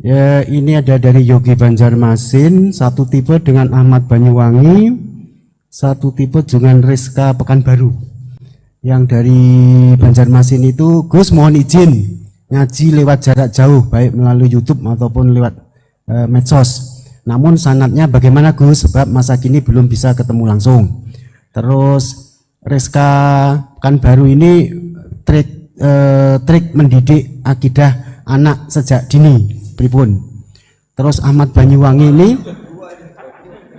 Ya, ini ada dari Yogi Banjarmasin, satu tipe dengan Ahmad Banyuwangi, satu tipe dengan Rizka Pekanbaru. Yang dari Banjarmasin itu, Gus mohon izin ngaji lewat jarak jauh, baik melalui YouTube ataupun lewat medsos. Namun sanadnya bagaimana Gus? Sebab masa kini belum bisa ketemu langsung. Terus Rizka Pekanbaru ini trik mendidik akidah anak sejak dini, pripun. Terus Ahmad Banyuwangi ini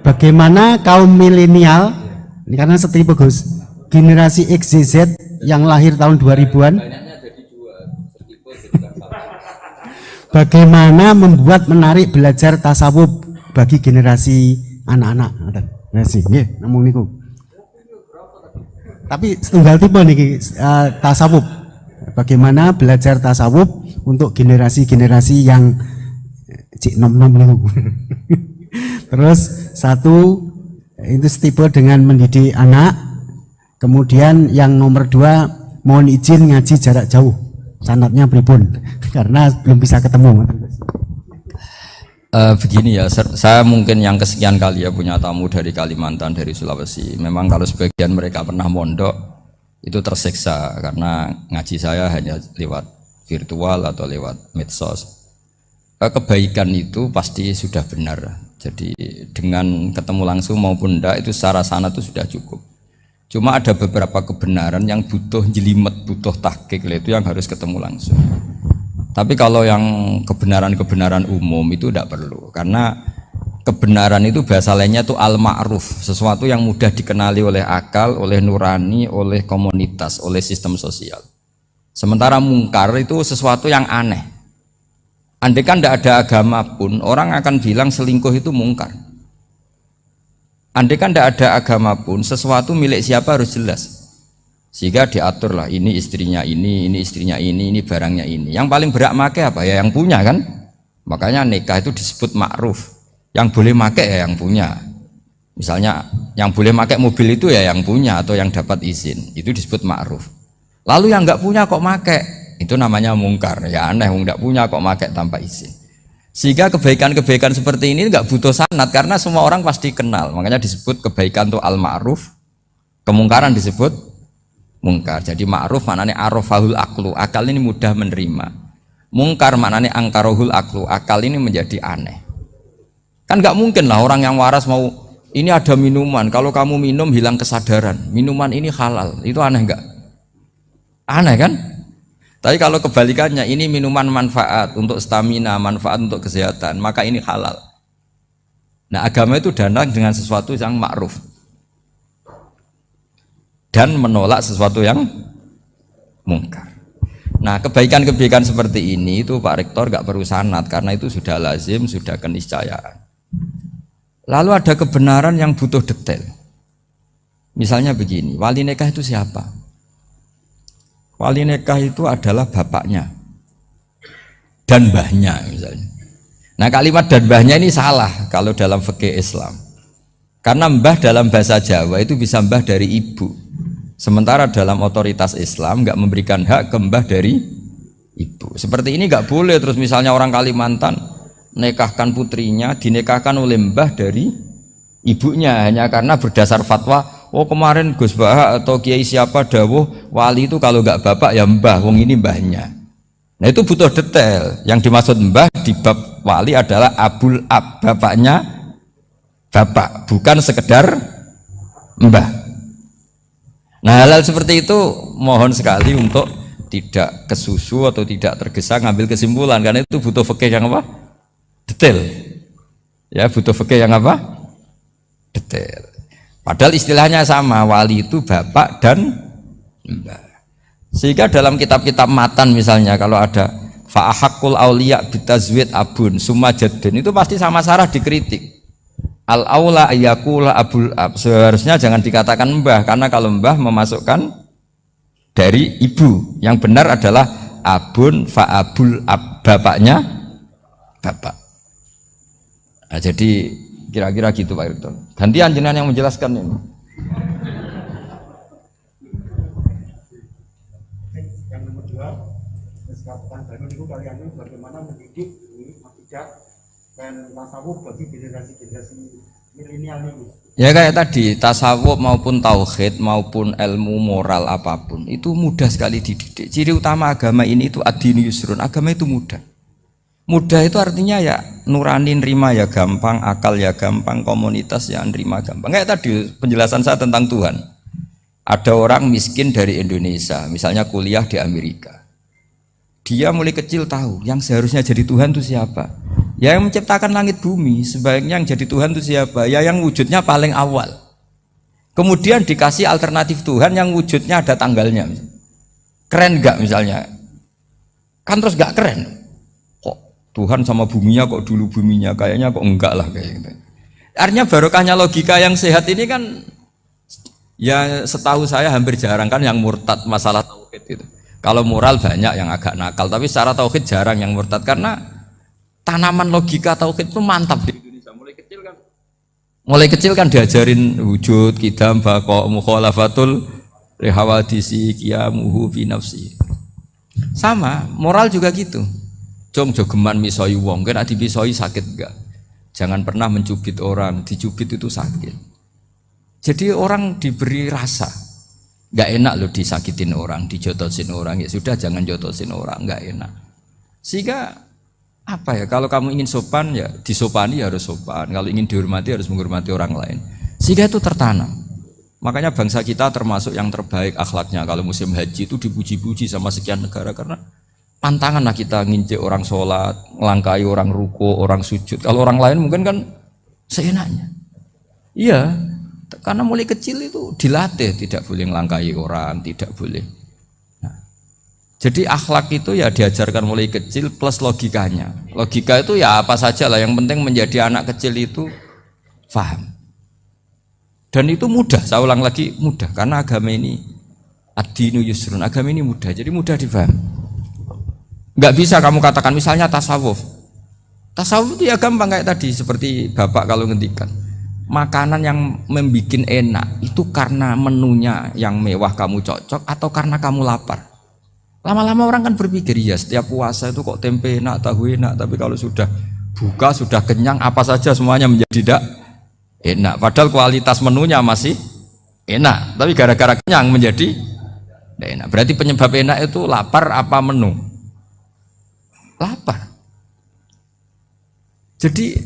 bagaimana kaum milenial, ini karena setipe Gus, generasi XZZ yang lahir tahun 2000-an, bagaimana membuat menarik belajar tasawuf bagi generasi anak-anak. Nggih, namung niku. Tapi setunggal tipe niki tasawuf. Bagaimana belajar tasawuf untuk generasi-generasi yang cik nom-nom niku. Terus satu itu tipe dengan mendidik anak. Kemudian yang nomor 2 mohon izin ngaji jarak jauh. Sanadnya pripun? Karena belum bisa ketemu. Begini ya, saya mungkin yang kesekian kali ya punya tamu dari Kalimantan, dari Sulawesi. Memang kalau sebagian mereka pernah mondok itu tersiksa karena ngaji saya hanya lewat virtual atau lewat medsos. Kebaikan itu pasti sudah benar. Jadi dengan ketemu langsung maupun enggak itu secara sanad itu sudah cukup. Cuma ada beberapa kebenaran yang butuh jelimet, butuh tahqiq, itu yang harus ketemu langsung. Tapi kalau yang kebenaran-kebenaran umum itu tidak perlu, karena kebenaran itu bahasa lainnya itu al-ma'ruf, sesuatu yang mudah dikenali oleh akal, oleh nurani, oleh komunitas, oleh sistem sosial. Sementara mungkar itu sesuatu yang aneh. Andai kan tidak ada agama pun, orang akan bilang selingkuh itu mungkar. Andai kan tidak ada agama pun, sesuatu milik siapa harus jelas. Sehingga diaturlah ini istrinya ini istrinya ini barangnya ini. Yang paling berhak make apa ya yang punya kan? Makanya nikah itu disebut ma'ruf. Yang boleh make ya yang punya. Misalnya yang boleh make mobil itu ya yang punya atau yang dapat izin. Itu disebut ma'ruf. Lalu yang nggak punya kok make, itu namanya mungkar. Ya aneh, nggak punya kok make tanpa izin. Sehingga kebaikan-kebaikan seperti ini nggak butuh sanad karena semua orang pasti kenal. Makanya disebut kebaikan itu al-ma'ruf, kemungkaran disebut mungkar. Jadi ma'ruf maknanya arafahul aklu, akal ini mudah menerima. Mungkar maknanya angkarohul aklu, akal ini menjadi aneh. Kan nggak mungkin lah orang yang waras mau ini ada minuman, kalau kamu minum hilang kesadaran, minuman ini halal, itu aneh nggak? Aneh kan? Tapi kalau kebalikannya, ini minuman manfaat untuk stamina, manfaat untuk kesehatan, maka ini halal. Nah agama itu datang dengan sesuatu yang ma'ruf dan menolak sesuatu yang mungkar. Nah kebaikan-kebaikan seperti ini itu Pak Rektor gak perlu sanad karena itu sudah lazim, sudah keniscayaan. Lalu ada kebenaran yang butuh detail. Misalnya begini, wali nikah itu siapa? Wali nikah itu adalah bapaknya dan mbahnya misalnya. Nah kalimat dan mbahnya ini salah kalau dalam fikih Islam. Karena mbah dalam bahasa Jawa itu bisa mbah dari ibu. Sementara dalam otoritas Islam nggak memberikan hak ke mbah dari ibu. Seperti ini nggak boleh. Terus misalnya orang Kalimantan nikahkan putrinya dinikahkan oleh mbah dari ibunya hanya karena berdasar fatwa. Oh kemarin Gus Baha atau Kiai siapa dawuh wali itu kalau nggak bapak ya mbah, wong ini mbahnya. Nah itu butuh detail. Yang dimaksud mbah di bab wali adalah abul ab, bapaknya bapak, bukan sekedar mbah. Nah hal-hal seperti itu mohon sekali untuk tidak kesusu atau tidak tergesa ngambil kesimpulan karena itu butuh fikih yang apa? Detail. Ya butuh fikih yang apa? Detail. Padahal istilahnya sama, wali itu bapak dan mbah. Sehingga dalam kitab-kitab matan misalnya kalau ada fa'ahakul auliya bitazwid abun summa jaddun itu pasti sama Sarah dikritik. Al-aula ayyakula abul ab, seharusnya jangan dikatakan mbah karena kalau mbah memasukkan dari ibu. Yang benar adalah abun fa'abul ab, bapaknya bapak. Nah, jadi kira-kira gitu Pak Rektor. Gantian jenengan yang menjelaskan ini. Yang nomor 2, Rizka Pekanbaru itu kalian bagaimana mendidik ini bijak dan tasawuf bagi generasi-generasi milenial ini. Ya kayak tadi, tasawuf maupun tauhid maupun ilmu moral apapun itu mudah sekali dididik. Ciri utama agama ini itu ad-dinu yusrun, agama itu mudah. Mudah itu artinya ya nurani nerima ya gampang, akal ya gampang, komunitas ya nerima gampang. Kayak tadi penjelasan saya tentang Tuhan. Ada orang miskin dari Indonesia, misalnya kuliah di Amerika. Dia mulai kecil tahu yang seharusnya jadi Tuhan itu siapa. Ya yang menciptakan langit bumi, sebaiknya yang jadi Tuhan itu siapa? Ya yang wujudnya paling awal. Kemudian dikasih alternatif Tuhan yang wujudnya ada tanggalnya. Keren gak misalnya? Kan terus gak keren. Kok Tuhan sama buminya kok dulu buminya? Kayaknya kok enggak lah kayak gitu. Artinya barokahnya logika yang sehat ini kan, ya setahu saya hampir jarang kan yang murtad masalah tauhid itu. Kalau moral banyak yang agak nakal, tapi secara tauhid jarang yang murtad karena tanaman logika tauhid itu mantap di Indonesia. Mulai kecil kan diajarin wujud, qidam, baqa, mukhalafatul lihawadisi, qiyamuhu fi nafsi. Sama, moral juga gitu. Jom jogeman misoi wong, kena dipisoi sakit enggak? Jangan pernah mencubit orang, dicubit itu sakit. Jadi orang diberi rasa, enggak enak loh disakitin orang, dijotosin orang, ya sudah jangan jotosin orang, enggak enak. Sehingga apa ya, kalau kamu ingin sopan ya disopani ya harus sopan, kalau ingin dihormati harus menghormati orang lain, sehingga itu tertanam. Makanya bangsa kita termasuk yang terbaik akhlaknya. Kalau musim haji itu dipuji-puji sama sekian negara karena pantangan lah kita nginjek orang sholat, melangkai orang ruko, orang sujud. Kalau orang lain mungkin kan seenaknya. Iya, karena mulai kecil itu dilatih tidak boleh melangkai orang, tidak boleh. Jadi akhlak itu ya diajarkan mulai kecil plus logikanya. Logika itu ya apa saja lah, yang penting menjadi anak kecil itu paham. Dan itu mudah, saya ulang lagi mudah, karena agama ini ad-dinu yusrun, agama ini mudah, jadi mudah dipaham. Enggak bisa kamu katakan misalnya tasawuf. Tasawuf itu ya gampang kayak tadi, seperti Bapak kalau ngendikan. Makanan yang membuat enak itu karena menunya yang mewah kamu cocok atau karena kamu lapar. Lama-lama orang kan berpikir, ya setiap puasa itu kok tempe enak, tahu enak, tapi kalau sudah buka, sudah kenyang, apa saja semuanya menjadi tidak enak. Padahal kualitas menunya masih enak, tapi gara-gara kenyang menjadi tidak enak. Berarti penyebab enak itu lapar apa menu? Lapar. Jadi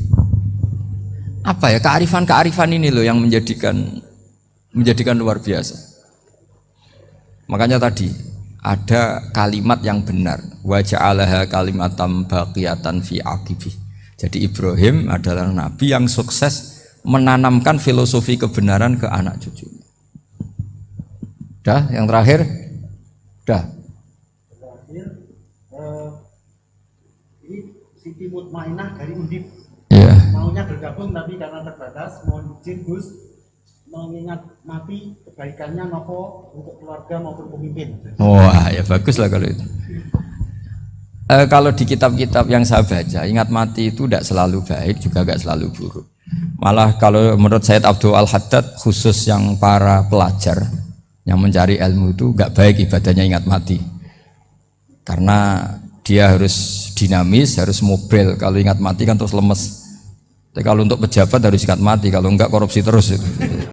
apa ya, kearifan-kearifan ini loh yang menjadikan luar biasa. Makanya tadi ada kalimat yang benar, wa ja'alaha kalimatam baqiyatan fi aqibi. Jadi Ibrahim adalah nabi yang sukses menanamkan filosofi kebenaran ke anak cucunya. Dah, yang terakhir? Dah. Ini Siti Mutmainah dari Undip. Yeah. Maunya bergabung tapi karena terbatas, mohon izin Gus mengingat mati kebaikannya nopo untuk keluarga maupun pemimpin. Wah, ya bagus lah kalau itu. Kalau di kitab-kitab yang saya baca, ingat mati itu tidak selalu baik, juga tidak selalu buruk. Malah kalau menurut Sayyid Abdul Al-Haddad, khusus yang para pelajar yang mencari ilmu itu nggak baik ibadahnya ingat mati, karena dia harus dinamis, harus mobil. Kalau ingat mati kan terus lemes. Tapi kalau untuk pejabat harus ingat mati, kalau enggak korupsi terus.